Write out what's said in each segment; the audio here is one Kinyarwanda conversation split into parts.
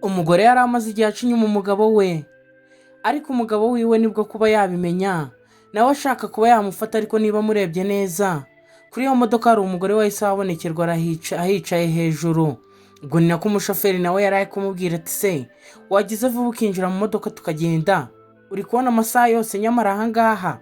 Umugore yari amaze igihe aca inyuma umugabo we, ariko umugabo wiwe nibwo kuba yabimenya nawe ashaka kuba yamufata, ariko niba amurebye neza kuri iyo modoka hari umugore wahise ahabonekerwa ahicaye hejuru. Ubwo ni nako umushoferi nawe yari ari kumubwira ati se wagize vuba ukinjira mu modoka tukagenda, uri kubona amasaha yose nyamara ahangaha.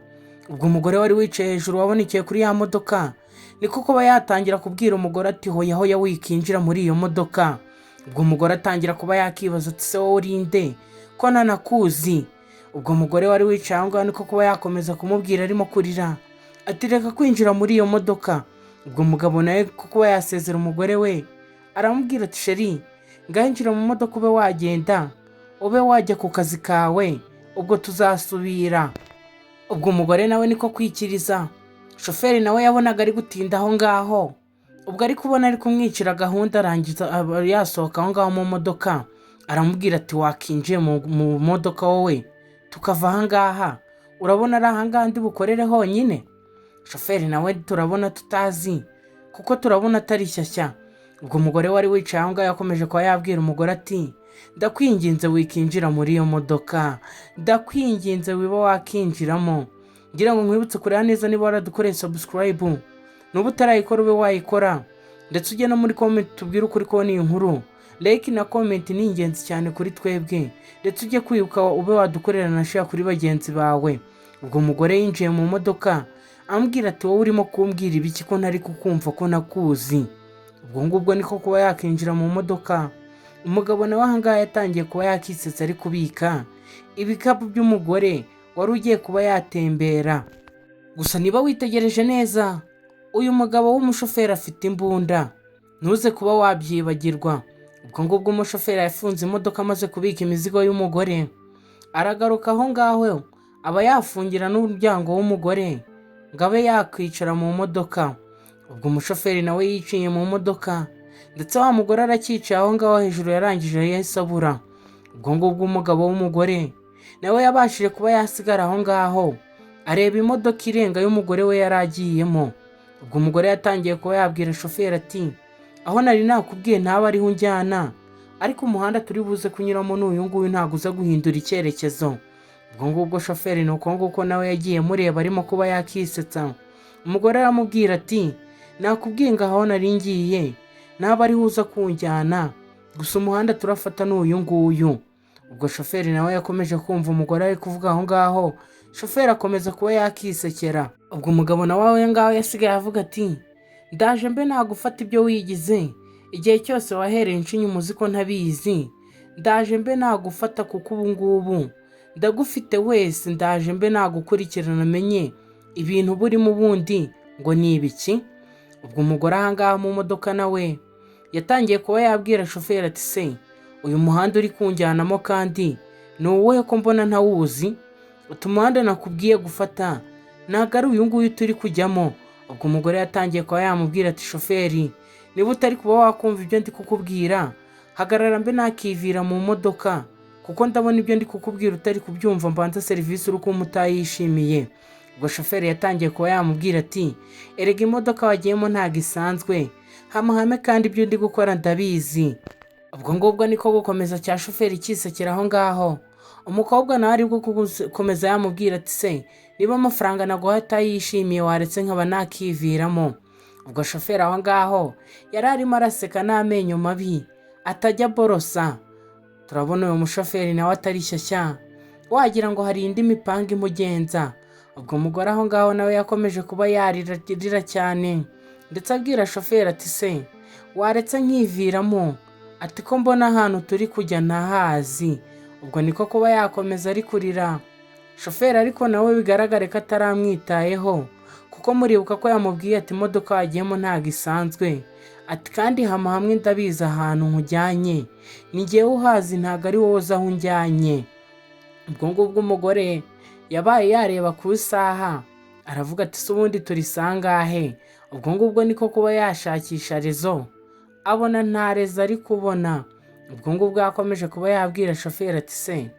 Ubwo umugore wari wicaye hejuru wabonekeye kuri ya modoka niko kuba yatangira kubwira umugore ati hoya hoya wikinjira muri iyo modoka. Ubwo umugore atangira kuba yakibaza ati se wowe urinde ko ntanakuzi. Ubwo umugore wari wicaye aho ngaho niko kuba yakomeza kumubwira arimo kurira ati reka kwinjira muri iyo modoka. Ubwo umugabo nawe kuba yasezera umugore we aramubwira ati sheri ngahinjira mu modoka ube wagenda ube wajya ku kazi kawe ubwo tuzasubira. Ubwo umugore nawe niko kwikiriza. Shoferi nawe yabonaga ari gutinda aho ngaho, ubwo ari kubona ari kumwicira gahunda arangiza yasohoka aho ngaho mu modoka aramubwira ati wakinjiye mu modoka wowe tukava aha ngaha, urabona ari aha ngaha ndi bukorere honyine? Shoferi nawe turabona tutazi kuko turabona atari shyashya. Ubwo umugore wari wicaye aho ngaho yakomeje kuba yabwira umugore ati ndakwinginze wikinjira muri iyo modoka, ndakwinginze wiba wakinjiramo. Ngira ngo nkwibutse kureba neza niba waradukoreye subscribe, nuba utarayikora ube wayikora, ndetse ujye no muri comment tubwire ukuri kubona iyi nkuru. Like na comment ni ingenzi cyane kuri twebwe, ndetse ujye kwibuka ube wadukorera na share kuri bagenzi bawe. Ubwo umugore yinjiye mu modoka ambwira ati wowe urimo kumbwira ibiki ko ntari kukumva ko nakuzi? Ubwo ngubwo niko kuba yakinjira mu modoka. Umugabo nawe aha ngaha yatangiye kuba yakisetsa ari kubika ibikapu by'umugore wari ugiye kuba yatembera. Gusa niba witegereje neza uyu mugabo w'umushoferi afite imbunda, ntuze kuba wabyibagirwa. Ubwo ngubwo umushoferi yafunze imodoka amaze kubika imizigo y'umugore, aragaruka aho ngaho aba yafungira n'umuryango w'umugore ngo abe yakwicara mu modoka. Ubwo umushoferi nawe yiciye mu modoka, ndetse wa mugore arakicaye aho ngaho hejuru yarangije yahise abura. Ubwo ngubwo umugabo w'umugore nawe yabashije kuba yasigara aho ngaho areba imodoka irenga y'umugore we yari agiyemo. Ubwo umugore yatangiye kuba yabwira shoferi ati aho nari nakubwiye ntaba ariho unjyana, ariko umuhanda turi buze kunyuramo n'uyu nguyu ntabwo uza guhindura icyerekezo. Ubwo ngubwo shoferi ni uko nguko nawe yagiye mureba arimo kuba yakisetsa. Umugore aramubwira ati nakubwiye ngo aho nari ngiye ntaba ariho uza kunjyana, gusa umuhanda turafata n'uyu nguyu. Ubwo shoferi nawe yakomeje kumva umugore ari kuvuga aho ngaho, shoferi akomeza kuba yakisekera. Ubwo umugabo nawe aho ngaho yasigaye avuga ati ndaje mbe nagufata ibyo wigize, igihe cyose wahereye inshinyi umuzi ko ntabizi, ndaje mbe nagufata kuko ubu ngubu ndagufite wese, ndaje mbe nagukurikirana menye ibintu burimo ubundi ngo ni ibiki. Ubwo umugore aha ngaha mu modoka nawe yatangiye kuba yabwira shoferi ati se uyu muhanda uri kunjyanamo kandi ni uwuhe ko mbona ntawuzi? Umuhanda nakubwiye gufata ntabwo ari uyu nguyu turi kujyamo. Ubwo umugore yatangiye kuba yamubwira ati shoferi niba utari kuba wakumva ibyo ndi kukubwira hagarara mbe nakivira mu modoka, kuko ndabona ibyo ndi kukubwira utari kubyumva, mbanza serivisi uri kumpa utayishimiye. Ubwo shoferi yatangiye kuba yamubwira ati erega imodoka wagiyemo ntabwo isanzwe, hamahame kandi ibyo ndi gukora ndabizi. Ubwo ngubwo niko gukomeza cya shoferi kisekera aho ngaho. Umukobwa nawe ari gukomeza yamubwira ati se niba amafaranga naguha atayishimiye waretse nkaba nakiviramo. Ubwo shoferi aho ngaho yari arimo araseka n'amenyo mabi atajya borosa. Turabona uyu mushoferi nawe atari shyashya, wagira ngo hari indi mipanga imugenza. Ubwo umugore aho ngaho nawe yakomeje kuba yaririra cyane, ndetse abwira shoferi ati se waretse nkiviramo, ati ko mbona ahantu turi kujya ntahazi. Ubwo niko kuba yakomeza ari kurira. Shoferi ariko nawe bigaragare ko ataramwitayeho, kuko muribuka ko yamubwiye ati imodoka wagiyemo ntabwo isanzwe, ati kandi hamwe ndabizi ahantu nkujyanye, ni jyewe uhazi ntabwo ari wowe uzi aho unjyanye. Ubwo ngubwo umugore yabaye yareba ku isaha aravuga ati se ubundi turi sangahe? Ubwo ngubwo niko kuba yashakisha rezo abona nta rezo ari kubona. Ubwo ngubwo yakomeje kuba yabwira shoferi ati se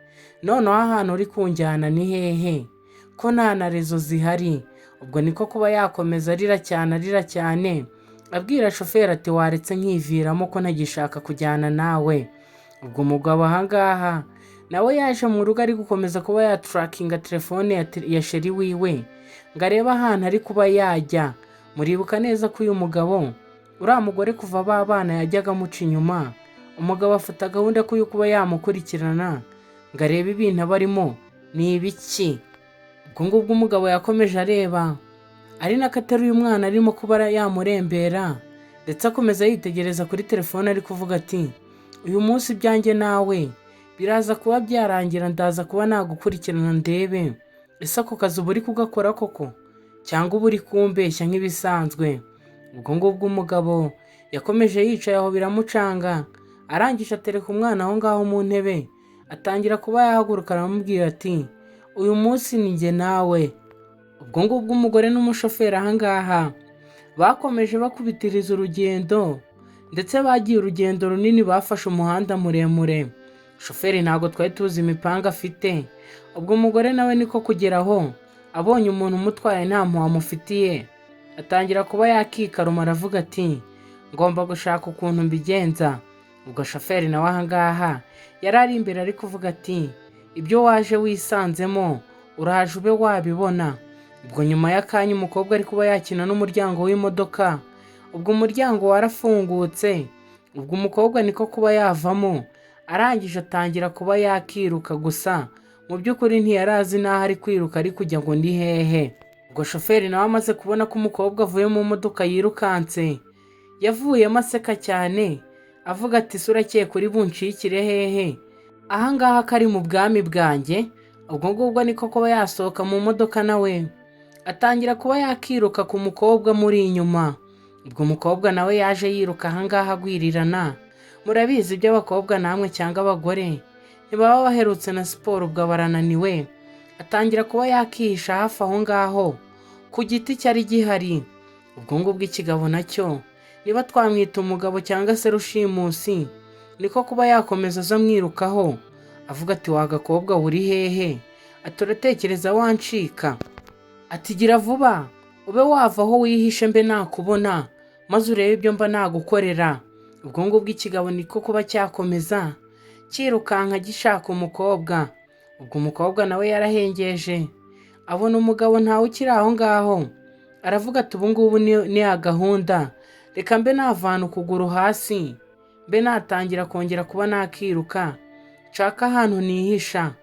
noneho ahantu uri kunjyana ni hehe ko nta na rezo zihari? Ubwo niko kuba yakomeza arira cyane abwira shoferi ati waretse nkiviramo ko ntagishaka kujyana nawe. ubwo umugabo ahangaha nawe yaje mu rugo ari gukomeza kuba yaturakinga telefone ya sheri wiwe ngo arebe ahantu ari kuba yajya. Muribuka neza ko uyu mugabo uriya mugore kuva babana yajyaga amuca inyuma, umugabo afata gahunda ko yo kuba yamukurikirana ngo arebe ibintu abarimo ni ibiki. ubwo ngubwo umugabo yakomeje areba, ari nako ateruye umwana arimo kuba yamurembera, ndetse akomeza yitegereza kuri telefone ari kuvuga ati uyu munsi ibyanjye nawe biraza kuba byarangira, ndaza kuba nagukurikirana ndebe ese ako kazi uba uri kugakora koko cyangwa uba uri kumbeshya nk'ibisanzwe. ubwo ngubwo umugabo yakomeje yicaye aho biramucanga, arangije atereka umwana aho ngaho mu ntebe, atangira kuba yahaguruka aramubwira ati uyu munsi ni njye nawe. ubwo ngubwo umugore n'umushoferi ahangaha bakomeje bakubitiriza urugendo, ndetse bagiye urugendo runini, bafashe umuhanda muremure. Shoferi ntabwo twari tuzi imipanga afite, ubwo umugore nawe niko kugeraho abonye umuntu umutwaye nta mpuhwe amufitiye, atangira kuba yakikaruma aravuga ati ngomba gushaka ukuntu mbigenza. ubwo shoferi nawe ahangaha yari ari imbere ari kuvuga ati ibyo waje wisanzemo uraje ube wabibona. ubwo nyuma y'akanya umukobwa ari kuba yakina n'umuryango w'imodoka, ubwo umuryango warafungutse, ubwo umukobwa niko kuba yavamo, arangije atangira kuba yakiruka, gusa mu by'ukuri ntiyari azi n'aho ari kwiruka ari kujya ngo ndi hehe. ubwo shoferi nawe amaze kubona ko umukobwa avuye mu modoka yirukanse, yavuyemo aseka cyane avuga ati ese urakeka uri buncikire hehe, ahangaha kari mu bwami bwanjye. ubwo ngubwo niko kuba yasohoka mu modoka nawe atangira kuba yakiruka ku mukobwa muri inyuma. ubwo umukobwa nawe yaje yiruka ahangaha agwirirana. Murabizi iby'abakobwa namwe cyangwa abagore ntibaba baherutse na siporo, ubwo barananiwe, atangira kuba yakihisha hafi aho ngaho ku giti cyari gihari. ubwo ngubwo ikigabo nacyo, niba twamwita umugabo cyangwa se rushimusi, niko kuba yakomeza aza amwirukaho avuga ati wa gakobwa uri hehe, ati uratekereza wancika, ati gira vuba ube wava aho wihishe mbe nakubona maze urebe ibyo mba nagukorera. ubwo ngubwo ikigabo niko kuba cyakomeza cyirukanka gishaka umukobwa. ubwo umukobwa nawe yarahengeje abona umugabo ntawe ukiri aho ngaho, aravuga ati ubu ngubu ni ya gahunda, reka mbe navana ukuguru hasi mbe natangira kongera kuba nakiruka nshaka ahantu nihisha.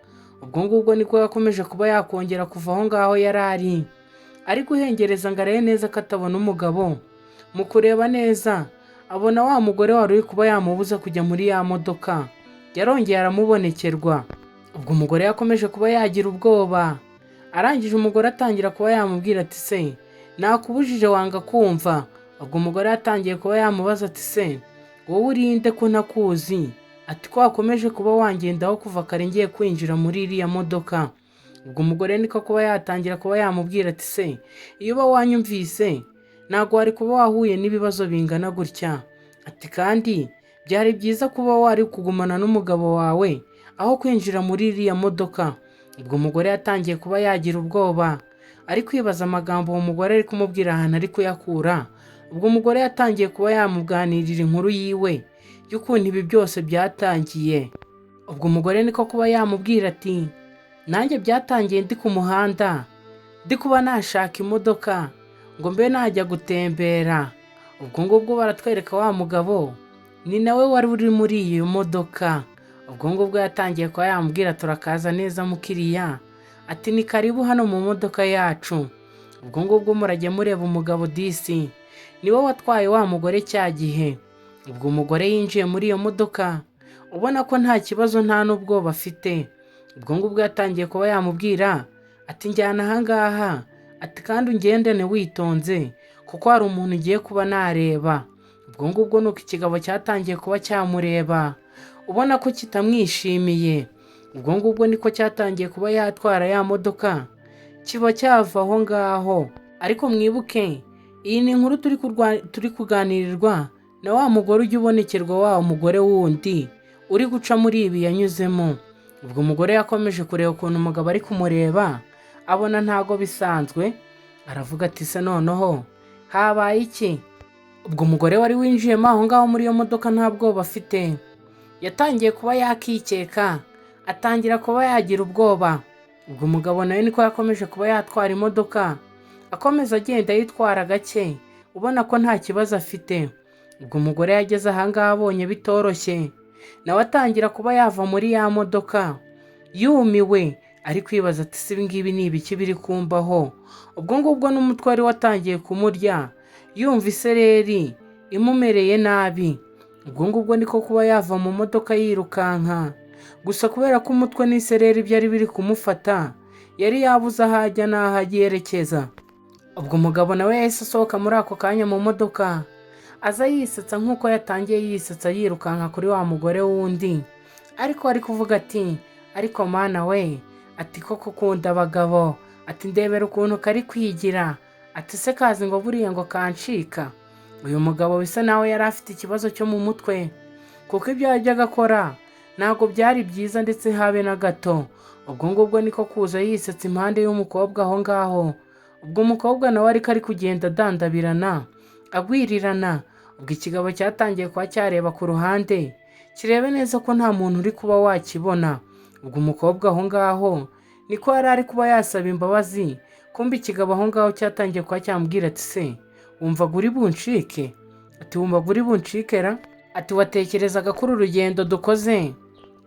ubwo ngubwo niko yakomeje kuba yakongera kuva aho ngaho yari ari guhengereza ngo arebe neza ko atabona umugabo. mu kureba neza abona wa mugore wari uri kuba yamubuza kujya muri ya modoka, yarongeye aramubonekerwa. ubwo umugore yakomeje kuba yagira ubwoba, arangije umugore atangira kuba yamubwira ati se nakubujije wanga kumva. ubwo umugore yatangiye kuba yamubaza ati se wowe urinde ko ntakuzi, ati ko wakomeje kuba wangendaho kuva kare ngiye kwinjira muri iriya modoka. ubwo umugore niko kuba yatangira kuba yamubwira ati se iyo uba wanyumvise ntabwo wari kuba wahuye n'ibibazo bingana gutya, ati kandi byari byiza kuba wari kugumana n'umugabo wawe aho kwinjira muri iriya modoka. ubwo umugore yatangiye kuba yagira ubwoba, ari kwibaza amagambo uwo mugore ari kumubwira ahantu ari kuyakura. ubwo umugore yatangiye kuba yamuganirira inkuru yiwe y'ukuntu ibi byose byatangiye. ubwo umugore niko kuba yamubwira ati nanjye byatangiye ndi ku muhanda, ndi kuba nashaka imodoka ngo mbe najya gutembera. ubwo ngubwo baratwereka wa mugabo ni nawe wari uri muri iyo modoka. ubwo ngubwo yatangiye kuba yamubwira turakaza neza mukiriya, ati ni karibu hano mu modoka yacu. ubwo ngubwo murajya mureba umugabo disi niwe watwaye wa mugore cya gihe. ubwo umugore yinjiye muri iyo modoka ubona ko nta kibazo nta n'ubwoba afite. ubwo ngubwo yatangiye kuba yamubwira ati njyana ahangaha, ati kandi ungendane witonze kuko hari umuntu ugiye kuba nareba. ubwo ngubwo nuko ikigabo cyatangiye kuba cyamureba ubona ko kitamwishimiye. ubwo ngubwo niko cyatangiye kuba yatwara ya modoka kiba cyava aho ngaho. ariko mwibuke iyi ni inkuru turi kuganirirwa na wa mugore ujya ubonekerwa, wa mugore wundi uri guca muri ibi yanyuzemo. ubwo umugore yakomeje kureba ukuntu umugabo ari kumureba abona ntago bisanzwe, aravuga ati se noneho habaye iki? ubwo umugore wari winjiyemo aho ngaho muri iyo modoka nta bwoba afite, yatangiye kuba yakikeka, atangira kuba yagira ubwoba. Ubwo umugabo nawe niko yakomeje kuba yatwara imodoka, akomeza agenda yitwara gake, ubona ko nta kibazo afite. Ubwo umugore yageze ahangaha abonye bitoroshye, nawe atangira kuba yava muri ya modoka yumiwe, ari kwibaza ati se ibingibi ni ibiki biri kumbaho. Ubwo ngubwo n'umutwe wari watangiye kumurya, yumva isereri imumereye nabi. Ubwo ngubwo niko kuba yava mu modoka yirukanka, gusa kubera ko umutwe n'isereri byari biri kumufata, yari yabuze aho ajya n'aho yerekeza. Ubwo umugabo nawe yahise asohoka muri ako kanya mu modoka, aza yisetsa nk'uko yatangiye yisetsa yirukanka kuri wa mugore wundi, ariko ari kuvuga ati ariko mana we, ati koko ukunda abagabo, ati ndebera ukuntu kari kwigira, ati se kazi ngo buriya ngo kancika. Uyu mugabo bisa nawe yari afite ikibazo cyo mu mutwe, kuko ibyo yajyaga akora ntabwo byari byiza ndetse habe na gato. Ubwo ngubwo niko kuza yisetsa impande y'umukobwa aho ngaho. Ubwo umukobwa nawe ariko ari kugenda adandabirana, agwirirana. Ubwo ikigabo cyatangiye kuba cyareba ku ruhande, kirebe neza ko nta muntu uri kuba wakibona. Ubwo umukobwa aho ngaho niko yari ari kuba yasaba imbabazi, kumbe ikigabo aho ngaho cyatangiye kuba cyamubwira ati se wumvaga uri buncike? Ati wumvaga uri buncikera? Ati watekerezaga ko uru rugendo dukoze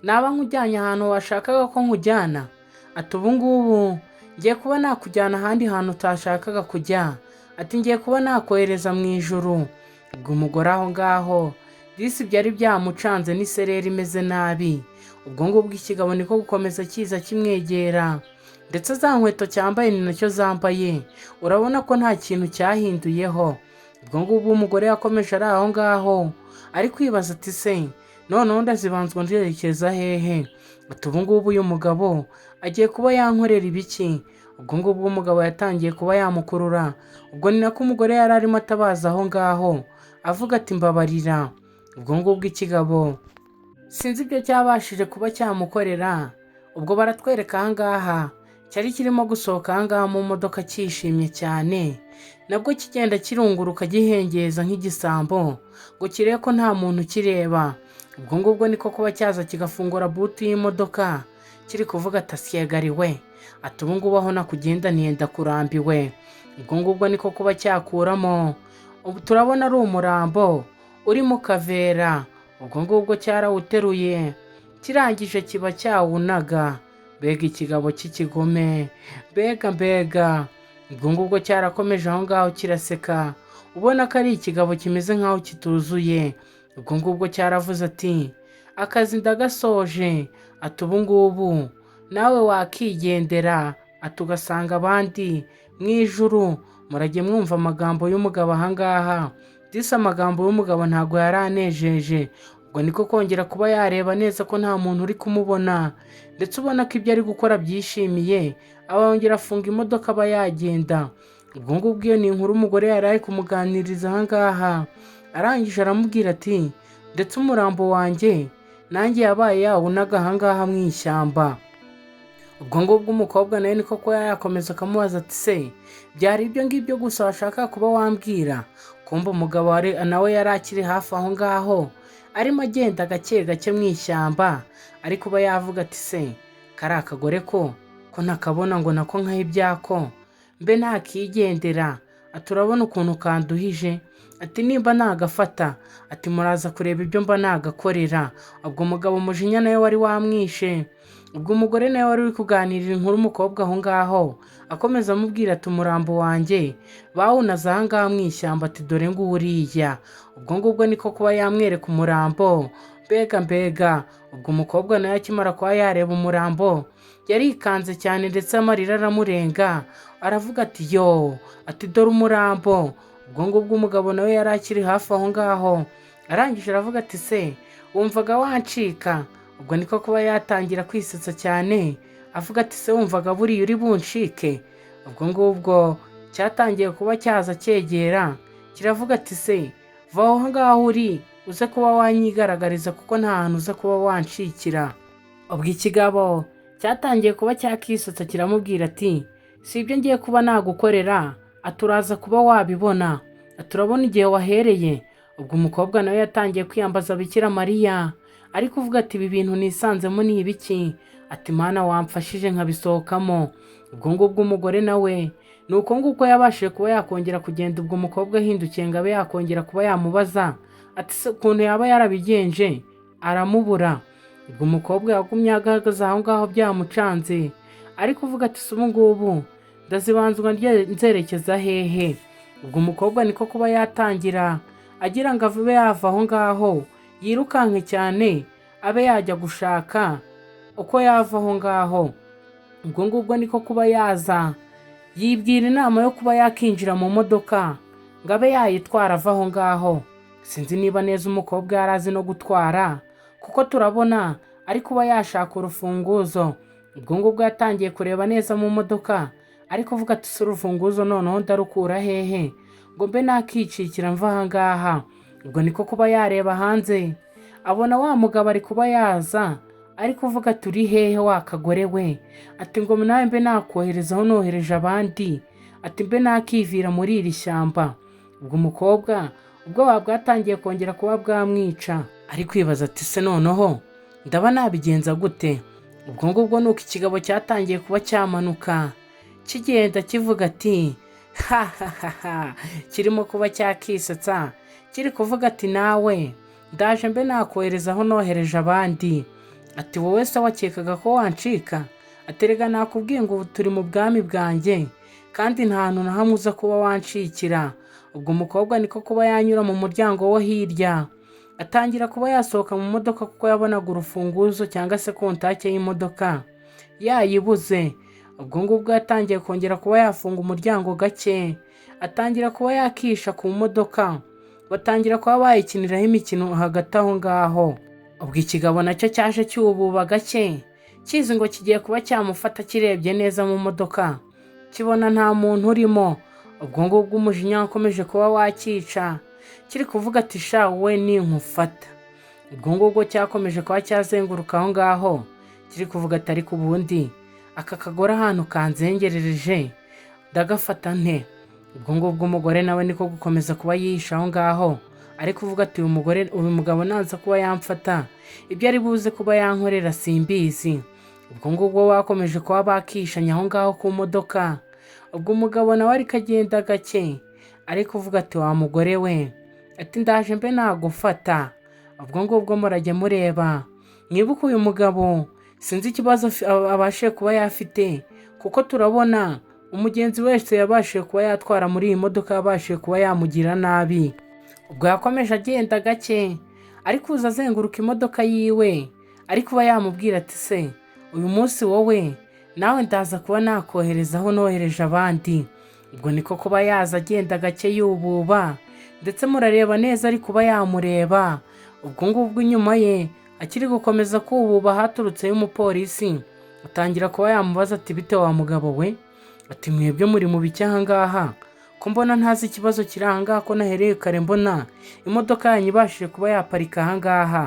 naba nkujyanye ahantu washakaga ko nkujyana? Ati ubu ngubu ngiye kuba nakujyana ahandi hantu utashakaga kujya. Ati ngiye kuba nakohereza mu ijuru. Ubwo umugore aho ngaho disi byari byamucanze n'isereri imeze nabi. Ubwo ngubwo ikigabo niko gukomeza kiza kimwegera, ndetse za nkweto cyambaye ni nacyo zambaye, urabona ko nta kintu cyahinduyeho. Ubwo ngubwo umugore yakomeje ari aho ngaho ari kwibaza ati se noneho ndazibanzwa nderekeza hehe? Ati ubu ngubu uyu mugabo agiye kuba yankorera ibiki? Ubwo ngubwo umugabo yatangiye kuba yamukurura. Ubwo ni nako umugore yari arimo atabaza aho ngaho avuga ati mbabarira. Ubwo ngubwo ikigabo sinzi ibyo cyabashije kuba cyamukorera. Ubwo baratwereka aha ngaha cyari kirimo gusohoka aha ngaha mu modoka cyishimye cyane, nabwo kigenda kirunguruka gihengeza nk'igisambo ngo kirebe ko nta muntu kireba. Ubwo ngubwo niko kuba cyaza kigafungura butu y'imodoka kiri kuvuga ati asyegariwe, ati ubu ngubu aho nakugendaniye ndakurambiwe. Ubwo ngubwo niko kuba cyakuramo, ubu turabona ari umurambo uri mu kavera. Ubwo ngubwo cyarawuteruye, kirangije kiba cyawunaga. Mbega ikigabo cy'ikigome, mbega. Ubwo ngubwo cyarakomeje aho ngaho kiraseka, ubona ko ari ikigabo kimeze nk'aho kituzuye. Ubwo ngubwo cyaravuze ati akazi ndagasoje, ati ubu ngubu nawe wakigendera, ati ugasanga abandi mu ijuru. Murajye mwumva amagambo y'umugabo aha ngaha. Disi amagambo y'umugabo ntabwo yari anejeje. Ubwo niko kongera kuba yareba neza ko nta muntu uri kumubona, ndetse ubona ko ibyo ari gukora byishimiye, abongera afunga imodoka aba yagenda. Ubwo ngubwo iyo ni inkuru umugore yari ari kumuganiriza aha ngaha, arangije aramubwira ati ndetse umurambo wanjye nanjye yabaye yawunaga aha ngaha mu ishyamba. Ubwo ngubwo umukobwa nawe niko kuba yakomeza akamubaza ati se byari ibyo ngibyo gusa washaka kuba wambwira? Kumva umugabo nawe yari akiri hafi aho ngaho arimo agenda gake gake mu ishyamba, ari kuba yavuga ati se kari akagore ko ntakabona ngo nako nkaho ibyako mbe ntakigendera? Ati urabona ukuntu kanduhije, ati nimba nagafata, ati muraza kureba ibyo mba nagakorera. Ubwo umugabo umujinya nawe wari wamwishe. Ubwo umugore nawe wari uri kuganirira inkuru umukobwa aho ngaho, akomeza amubwira ati umurambo wanjye bawunaze aha ngaha mu ishyamba, ati dore ngo uriya. Ubwo ngubwo niko kuba yamwereka umurambo, mbega. Ubwo umukobwa nawe akimara kuba yareba umurambo yarikanze cyane, ndetse amarira aramurenga, aravuga ati yo, ati dore umurambo. Ubwo ngubwo umugabo nawe yari akiri hafi aho ngaho, arangije aravuga ati se wumvaga wancika? Ubwo niko kuba yatangira kwisetsa cyane, avuga ati se wumvaga buriya uri buncike? Ubwo ngubwo cyatangiye kuba cyaza cyegera, kiravuga ati se va aho ngaho uri uze kuba wanyigaragariza, kuko nta hantu uza kuba wancikira. Ubwo ikigabo cyatangiye kuba cyakisetsa kiramubwira ati si ibyo ngiye kuba nagukorera, aturaza kuba wabibona, aturabona igihe wahereye. Ubwo umukobwa nawe yatangiye kwiyambaza Bikira Mariya, ariko uvuga ati ibi bintu nisanzemo ni ibiki, ati Mana wamfashije nkabisohokamo. Ubwo ngubwo umugore nawe ni uko nguko yabashije kuba yakongera kugenda. Ubwo umukobwa ahindukiye ngo abe yakongera kuba yamubaza ati se ukuntu yaba yarabigenje, aramubura. Ubwo umukobwa yagumye ahagaze aho ngaho byamucanze, ariko uvuga ati se ubu ngubu ndazibanzwa nzerekeza hehe. Ubwo umukobwa niko kuba yatangira agira ngo abe yava aho ngaho yirukanke cyane abe yajya gushaka uko yava aho ngaho. Ubwo ngubwo niko kuba yaza yibwira inama yo kuba yakinjira mu modoka ngo abe yayitwara ava aho ngaho. Sinzi niba neza umukobwa yari azi no gutwara, kuko turabona ari kuba yashaka urufunguzo. Ubwo ngubwo yatangiye kureba neza mu modoka, ariko uvuga ati se urufunguzo noneho ndarukura hehe ngo mbe nakicikira mva aha ngaha. Ubwo niko kuba yareba hanze abona wa mugabo ari kuba yaza, ariko uvuga ati uri hehe wa kagore we, ati ngo nawe mbe nakoherezaho nohereje abandi, ati mbe nakivira muri iri shyamba. Ubwo umukobwa ubwoba bwatangiye kongera kuba bwamwica, ari kwibaza ati se noneho ndaba nabigenza gute. Ubwo ngubwo nuko ikigabo cyatangiye kuba cyamanuka kigenda kivuga ati ha ha ha ha, kirimo kuba cyakisetsa kiri kuvuga ati nawe ndaje mbe nakoherezaho nohereje abandi. Ati wowe se wakekaga ko wancika? Aterega nakubwiye ngo turi mu bwami bwanjye kandi nta hantu na hamwe uza kuba wancikira. Ubwo umukobwa niko kuba yanyura mu muryango wo hirya, atangira kuba yasohoka mu modoka kuko yabonaga urufunguzo cyangwa se kontake y'imodoka yayibuze. Ubwo ngubwo yatangiye kongera kuba yafunga umuryango gake, atangira kuba yakisha ku modoka, batangira kuba bayikiniraho imikino hagati aho ngaho. Ubwo ikigabo nacyo cyaje cyububa gake kizi ngo kigiye kuba cyamufata, kirebye neza mu modoka kibona nta muntu urimo. Ubwo ngubwo umujinya wakomeje kuba wakica, kiri kuvuga ati sha we ninkufata. Ubwo ngubwo cyakomeje kuba cyazenguruka aho ngaho kiri kuvuga ati ariko ubundi aka kagore ahantu kanzengerereje ndagafata nte. Ubwo ngubwo umugore nawe niko gukomeza kuba yihisha aho ngaho, ariko uvuga ati uyu mugabo naza kuba yamfata ibyo ari buze kuba yankorera simbizi. Ubwo ngubwo wakomeje kuba bakishanya aho ngaho ku modoka. Ubwo umugabo nawe ariko agenda gake, ariko uvuga ati wa mugore we, ati ndaje mbe nagufata. Ubwo ngubwo murajya mureba mwibuke uyu mugabo sinzi ikibazo abashe kuba yafite, kuko turabona umugenzi wese yabashije kuba yatwara muri iyi modoka yabashije kuba yamugira nabi. Ubwo yakomeje agenda gake, ariko uza azenguruka imodoka yiwe, ariko kuba yamubwira ati se uyu munsi wowe nawe ndaza kuba nakoherezaho nohereje abandi. Ubwo niko kuba yaza agenda gake yububa, ndetse murareba neza ari kuba yamureba. Ubwo ngubwo inyuma ye akiri gukomeza kububa haturutseyo umupolisi, atangira kuba yamubaza ati bite wa mugabo we, ati mwebwe muri mu biki aha ngaha ko mbona ntazi ikibazo kiri aha ngaha, ko nahereye kare mbona imodoka yanyu ibashije kuba yaparika aha ngaha.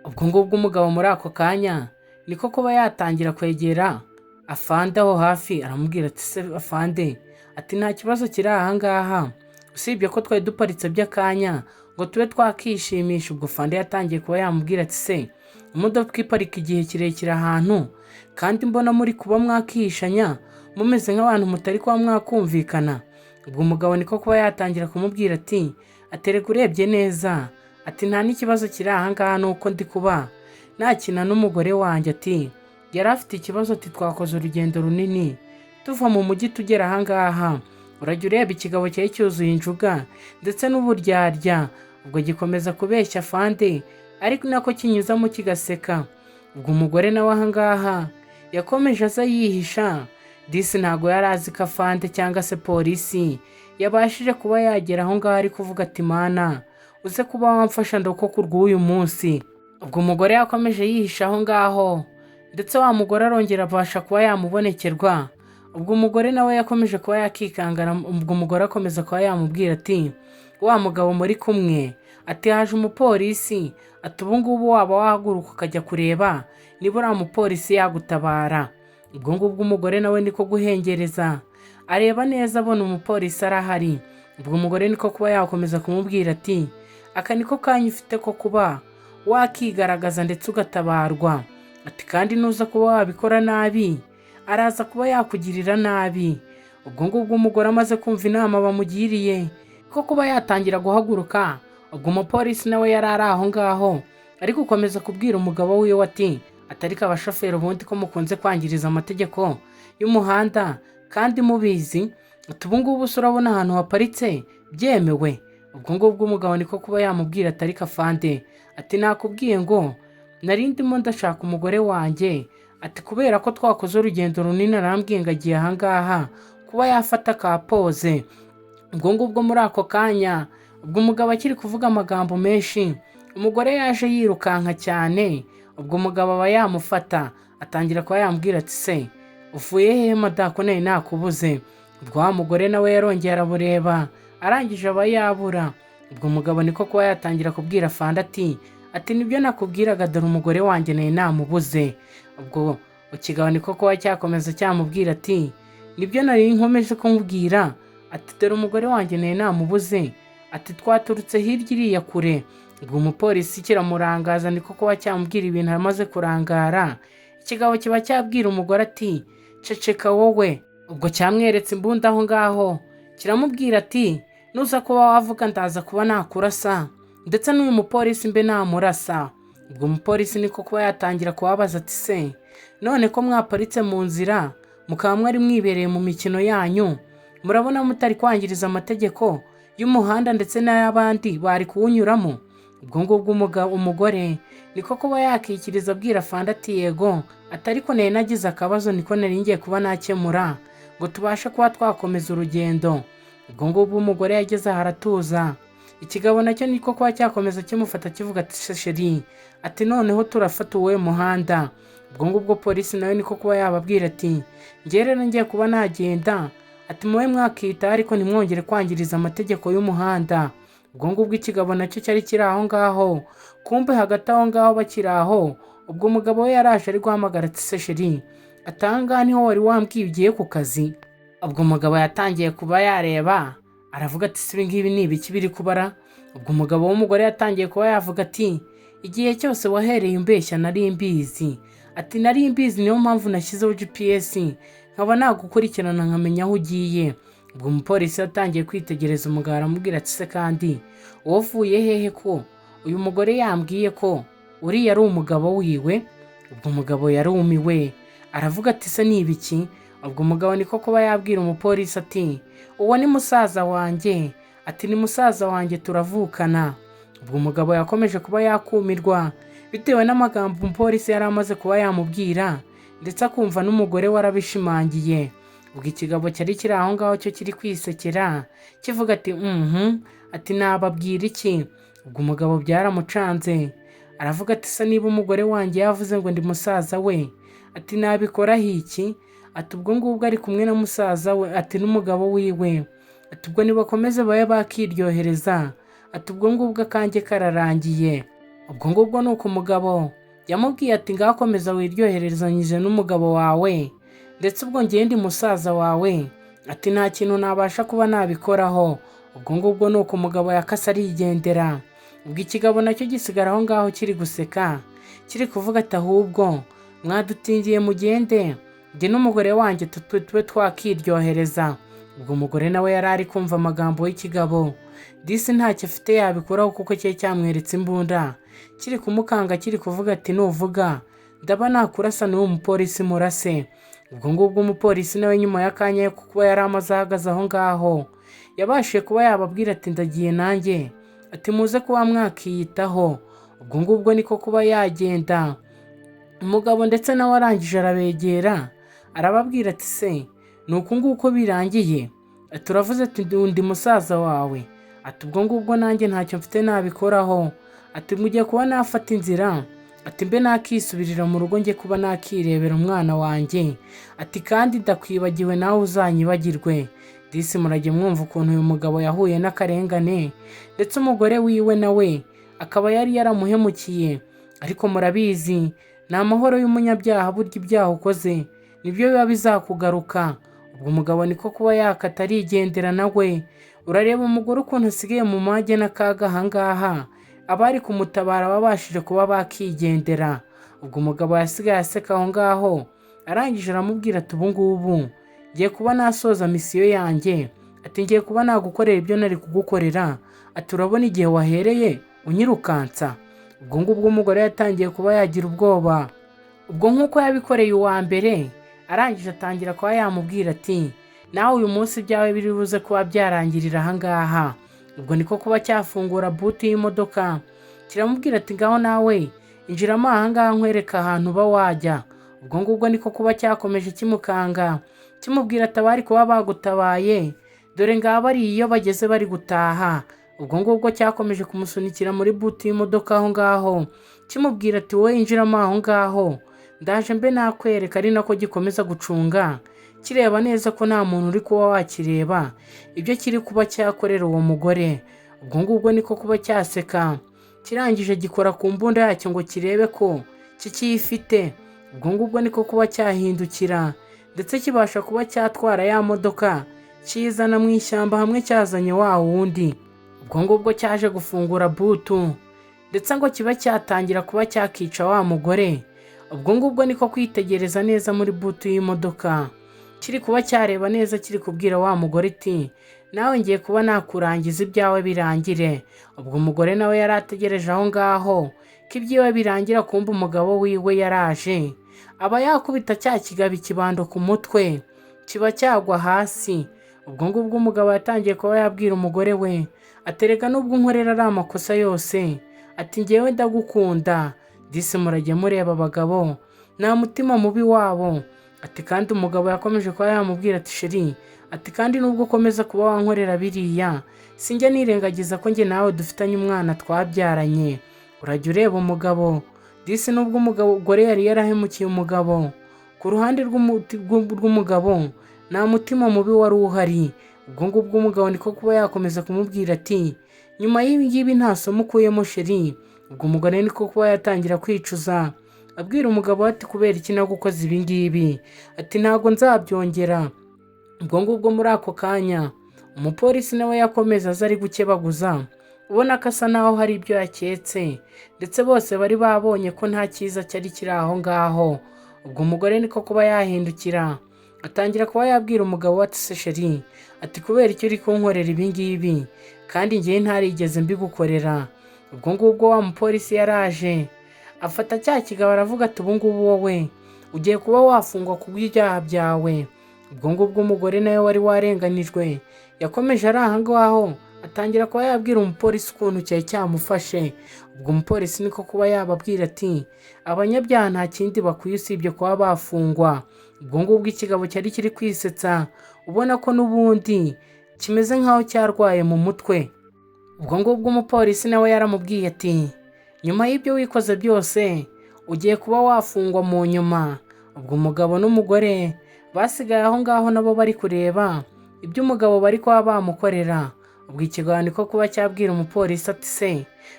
Ubwo ngubwo umugabo muri ako kanya niko kuba yatangira kwegera afande aho hafi, aramubwira ati se afande, ati nta kibazo kiri aha ngaha usibye ko twari duparitse by'akanya ngo tube twakishimisha. Ubwo afande yatangiye kuba yamubwira ati se imodoka iparika igihe kirekire ahantu kandi mbona muri kuba mwakishanya mumeze nk'abantu mutari kuba mwakumvikana. Ubwo umugabo niko kuba yatangira kumubwira ati atereka urebye neza, ati nta n'ikibazo kiri aha ngaha nuko ndi kuba nakina n'umugore wanjye. Ati yari afite ikibazo, ati twakoze urugendo runini tuva mu mujyi tugera aha ngaha, urajya ureba ikigabo cyari cyuzuye injuga ndetse n'uburyarya. Ubwo gikomeza kubeshya afande, ariko nako kinyuzamo kigaseka. Ubwo umugore nawe aha ngaha yakomeje aza yihisha, disi ntago yari azi ko afande cyangwa se polisi yabashije kuba yagera aho ngaho, ari kuvuga ati Mana uze kuba wamfasha ndoko rw'uyu munsi. Ubwo umugore yakomeje yihisha aho ngaho, ndetse wa mugore arongera abasha kuba yamubonekerwa. Ubwo umugore nawe yakomeje kuba yakikangana. Ubwo umugore akomeza kuba yamubwira ati wa mugabo muri kumwe, ati haje umupolisi, ati ubu ngubu waba wahaguruka ukajya kureba niba uriya mupolisi yagutabara. Ubwo ngubwo umugore nawe niko guhengereza areba neza abona umupolisi arahari. Ubwo umugore niko kuba yakomeza kumubwira ati aka niko kanya ufite ko kuba wakigaragaza ndetse ugatabarwa. Ati kandi nuza kuba wabikora nabi araza kuba yakugirira nabi. Ubwo ngubwo umugore amaze kumva inama bamugiriye ko kuba yatangira guhaguruka, ubwo umupolisi nawe yari ari aho ngaho ari gukomeza kubwira umugabo wiwe ati atariko abashoferi ubundi ko mukunze kwangiriza amategeko y'umuhanda kandi mubizi, ubu ngubu urabona ahantu haparitse byemewe. Ubwo ngubwo umugabo niko kuba yamubwira atariko afande, ati nakubwiye ngo nari ndimo ndashaka umugore wanjye, ati kubera ko twakoze urugendo runini arambwiye ngo agiye aha ngaha kuba yafata ka pose. Ubwo ngubwo muri ako kanya ubwo umugabo akiri kuvuga amagambo menshi, umugore yaje yirukanka cyane. Ubwo umugabo aba yamufata atangira kuba yambwira ati se uvuye hehe madako nari nakubuze. Ubwo wa mugore nawe yarongeye arabureba arangije aba yabura. Ubwo umugabo niko kuba yatangira kubwira afande ati nibyo nakubwiraga, dore umugore wanjye nari namubuze. Ubwo ikigabo niko kuba cyakomeza cyamubwira ati nibyo nari nkomeje kumubwira, ati dore umugore wanjye nari namubuze, ati twaturutse hirya iriya kure. Ubwo umupolisi kiramurangaza niko kuba cyamubwira ibintu amaze kurangara. Ikigabo kiba cyabwira umugore ati ceceka wowe. Ubwo cyamweretse imbunda aho ngaho kiramubwira ati nuza kuba wavuga ndaza kuba nakurasa, ndetse n'uyu mupolisi mbe namurasa. Ubwo umupolisi niko kuba yatangira kubabaza ati se none ko mwaparitse mu nzira mukaba mwari mwibereye mu mikino yanyu, murabona mutari kwangiriza amategeko y'umuhanda ndetse n'ay'abandi bari kuwunyuramo? Ubwo ngubwo umugore niko kuba yakikiriza abwira afande ati yego, atariko nari nagize akabazo niko nari ngiye kuba nakemura ngo tubashe kuba twakomeza urugendo. Ubwo ngubwo umugore yageze aha aratuza. Ikigabo nacyo niko kuba cyakomeza kimufata kivuga ati sheri, ati noneho turafata uwe muhanda. Ubwo ngubwo polisi nawe niko kuba yababwira ati njye rero ngiye kuba nagenda, ati muwe mwakita ariko ntimwongere kwangiriza amategeko y'umuhanda. Ubwo ngubwo ikigabo nacyo cyari kiri aho ngaho. Kumbe hagati aho ngaho bakiri aho, ubwo umugabo we yaraje ari guhamagara ati se sheri, atanga niho wari wambwiye ugiye ku kazi. Ubwo umugabo yatangiye kuba yareba aravuga ati sibi ngibi ni ibiki biri kubara. Ubwo umugabo w'umugore yatangiye kuba yavuga ati igihe cyose wahereye umbeshya nari mbizi, ati nari mbizi niyo mpamvu nashyizeho GPS nkaba nagukurikirana nkamenya aho ugiye. Ubwo umupolisi yatangiye kwitegereza umugabo aramubwira ati se kandi wovuye hehe ko uyu mugore yambwiye ko uriya ari umugabo wiwe? Ubwo umugabo yarumiwe aravuga ati se ni ibiki? Ubwo umugabo niko kuba yabwira umupolisi ati uwo ni musaza wanjye, ati ni musaza wanjye turavukana. Ubwo umugabo yakomeje kuba yakumirwa bitewe n'amagambo umupolisi yari amaze kuba yamubwira, ndetse akumva n'umugore warabishimangiye. Ubwo ikigabo cyari kiri aho ngaho cyo kiri kwisekera kivuga ati ati nababwira iki? Ubwo umugabo byaramucanze aravuga ati se niba umugore wanjye yavuze ngo ndi musaza we, ati nabikoraho iki? Ati ubwo ngubwo ari kumwe na musaza we, ati n'umugabo wiwe, ati ubwo nibakomeze babe bakiryohereza, ati ubwo ngubwo akanjye kararangiye. Ubwo ngubwo nuko umugabo yamubwiye ati ngakomeza wiryoherezanyije n'umugabo wawe, ndetse ubwo ngiye ndi musaza wawe, ati nta kintu nabasha kuba nabikoraho. Ubwo ngubwo nuko umugabo yakase arigendera. Ubwo ikigabo nacyo gisigara aho ngaho kiri guseka kiri kuvuga ati ahubwo mwadutingiye mugende, njye n'umugore wanjye tube twakiryohereza. Ubwo umugore nawe yari ari kumva amagambo y'ikigabo, disi ntacyo afite yabikoraho kuko cyari cyamweretse imbunda kiri kumukanga kiri kuvuga ati nuvuga ndaba nakurasa n'uwo mupolisi murase. Ubwo ngubwo umupolisi nawe nyuma y'akanya yo kuba yari amaze ahagaze aho ngaho yabashije kuba yababwira ati ndagiye nanjye, ati muze kuba mwakiyitaho. Ubwo ngubwo niko kuba yagenda. Umugabo ndetse nawe arangije arabegera arababwira ati se nuko nguko birangiye? Turavuze ati ndi musaza wawe, ati ubwo ngubwo nanjye ntacyo mfite nabikoraho, ati mugiye kuba nafata inzira, ati mbe nakisubirira mu rugo njye kuba nakirebera umwana wanjye, ati kandi ndakwibagiwe nawe uzanyibagirwe. Disi murajye mwumva ukuntu uyu mugabo yahuye n'akarengane, ndetse umugore wiwe nawe akaba yari yaramuhemukiye. Ariko murabizi ni amahoro y'umunyabyaha, burya ibyaha ukoze nibyo biba bizakugaruka. Ubwo umugabo niko kuba yakata arigendera nawe. Urareba umugore ukuntu asigaye mu mage n'akaga aha ngaha, abari kumutabara babashije kuba bakigendera. Ubwo umugabo yasigaye aseka aho ngaho, arangije aramubwira ati ubu ngubu ngiye kuba nasoza misiyo yanjye, ati ngiye kuba nagukorera ibyo nari kugukorera, ati urabona igihe wahereye unyirukansa. Ubwo ngubwo umugore yatangiye kuba yagira ubwoba. Ubwo nk'uko yabikoreye uwa mbere, arangije atangira kuba yamubwira ati nawe uyu munsi ibyawe biri buze kuba byarangirira aha ngaha. Ubwo niko kuba cyafungura buti y'imodoka, kiramubwira ati ngaho nawe injiramo aha ngaha nkwereka ahantu uba wajya. Ubwo ngubwo niko kuba cyakomeje kimukanga, kimubwira ati abari kuba bagutabaye dore ngaba ari iyo bageze bari gutaha. Ubwo ngubwo cyakomeje kumusunikira muri buti y'imodoka aho ngaho, kimubwira ati wowe injiramo aho ngaho, ndaje mbe nakwereka. Ari nako gikomeza gucunga kireba neza ko nta muntu uri kuba wakireba ibyo kiri kuba cyakorera uwo mugore. Ubwo ngubwo niko kuba cyaseka, kirangije gikora ku mbunda yacyo ngo kirebe ko kikiyifite. Ubwo ngubwo niko kuba cyahindukira ndetse kibasha kuba cyatwara ya modoka kiyizana mu ishyamba hamwe cyazanye wa wundi. Ubwo ngubwo cyaje gufungura butu ndetse ngo kiba cyatangira kuba cyakica wa mugore. Ubwo ngubwo niko kwitegereza neza muri butu y'imodoka, kiri kuba cyareba neza, kiri kubwira wa mugore iti nawe ngiye kuba nakurangiza ibyawe birangire. Ubwo umugore nawe yari ategereje aho ngaho ko ibyiwe birangira, kumva umugabo wiwe yaraje, aba yakubita cya kigabo ikibando ku mutwe kiba cyagwa hasi. Ubwo ngubwo umugabo yatangiye kuba yabwira umugore we atereka nubwo nkorera ari amakosa yose, ati ngewe ndagukunda, disi murajye mureba abagabo nta mutima mubi wabo. Ati kandi umugabo yakomeje kuba yamubwira ati sheri, ati kandi nubwo ukomeza kuba wankorera biriya sinjya nirengagiza ko njye nawe dufitanye umwana twabyaranye. Urajya ureba umugabo, disi nubwo umugore yari yarahemukiye umugabo, ku ruhande rw'umugabo nta mutima mubi wari uhari. Ubwo ngubwo umugabo niko kuba yakomeza kumubwira ati nyuma y'ibi ngibi nta somo ukuyemo sheri. Ubwo umugore niko kuba yatangira kwicuza, abwira umugabo ati kubera iki nagukoze ibi ngibi, ati ntabwo nzabyongera. Ubwo ngubwo muri ako kanya umupolisi nawe yakomeza aza ari gukebaguza, ubona ko asa naho hari ibyo yaketse, ndetse bose bari babonye ko nta cyiza cyari kiri aho ngaho. Ubwo umugore niko kuba yahindukira atangira kuba yabwira umugabo ati se sheri, ati kubera icyo uri kunkorera ibi ngibi kandi ngewe ntarigeze mbigukorera. Ubwo ngubwo wa mupolisi yaraje afata cya kigabo aravuga ati ubu ngubu wowe ugiye kuba wafungwa ku bw'ibyaha byawe. Ubwo ngubwo umugore nawe wari warenganijwe yakomeje ari aha ngaho, atangira kuba yabwira umupolisi ukuntu cyari cyamufashe. Ubwo umupolisi niko kuba yababwira ati abanyabyaha nta kindi bakwiye usibye kuba bafungwa. Ubwo ngubwo ikigabo cyari kiri kwisetsa, ubona ko n'ubundi kimeze nk'aho cyarwaye mu mutwe. Ubwo ngubwo umupolisi nawe yaramubwiye ati nyuma y'ibyo wikoze byose ugiye kuba wafungwa mu nyuma. Ubwo umugabo n'umugore basigaye aho ngaho nabo bari kureba ibyo umugabo bari kuba bamukorera. Ubwo ikigabo niko kuba cyabwira umupolisi ati se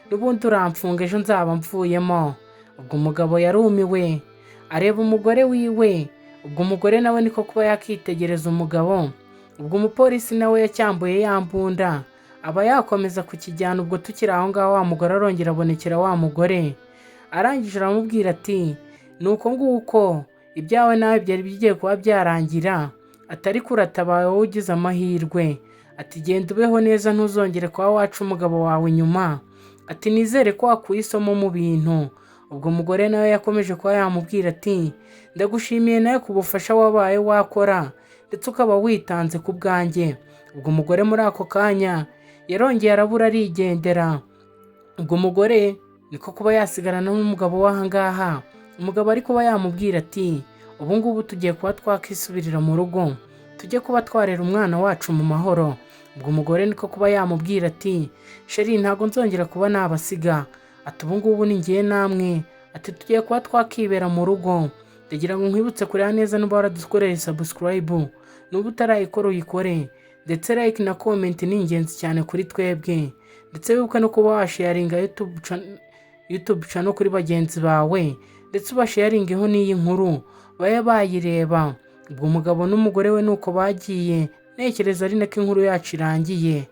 n'ubundi uramfunga ejo nzaba mvuyemo. Ubwo umugabo yarumiwe areba umugore wiwe. Ubwo umugore nawe niko kuba yakitegereza umugabo. Ubwo umupolisi nawe yacyambuye yambunda aba yakomeza kukijyana. Ubwo tukiri aho ngaho wa mugore arongera abonekera wa mugore, arangije aramubwira ati nuko nguko ibyawe nawe byari bigiye kuba byarangira, atari kuratabaye wowe ugize amahirwe, ati genda ubeho neza ntuzongere kuba waca umugabo wawe inyuma, ati nizere ko wakuye isomo mu bintu. Ubwo umugore nawe yakomeje kuba yamubwira ati ndagushimiye nawe ku bufasha wabaye wakora ndetse ukaba witanze ku bwanjye. Ubwo umugore muri ako kanya yarongeye arabura arigendera. Ubwo umugore niko kuba yasigarana n'umugabo w'aha ngaha. Umugabo ari kuba yamubwira ati ubu ngubu tugiye kuba twakisubirira mu rugo, tujye kuba twarera umwana wacu mu mahoro. Ubwo umugore niko kuba yamubwira ati sheri ntabwo nzongera kuba nabasiga, ati ubu ngubu ni ngiye namwe, ati tugiye kuba twakibera mu rugo. Ndagira ngo nkwibutse kureba neza niba waradukoreye subscribe, nuba utarayikora uyikore, ndetse like na comment ni ingenzi cyane kuri twebwe, ndetse wibuke no kuba washaringa YouTube channel kuri bagenzi bawe, ndetse ubasharingeho n'iyi nkuru baye bayireba. Ubwo umugabo n'umugore we nuko bagiye, ntekereza ari nako inkuru yacu irangiye.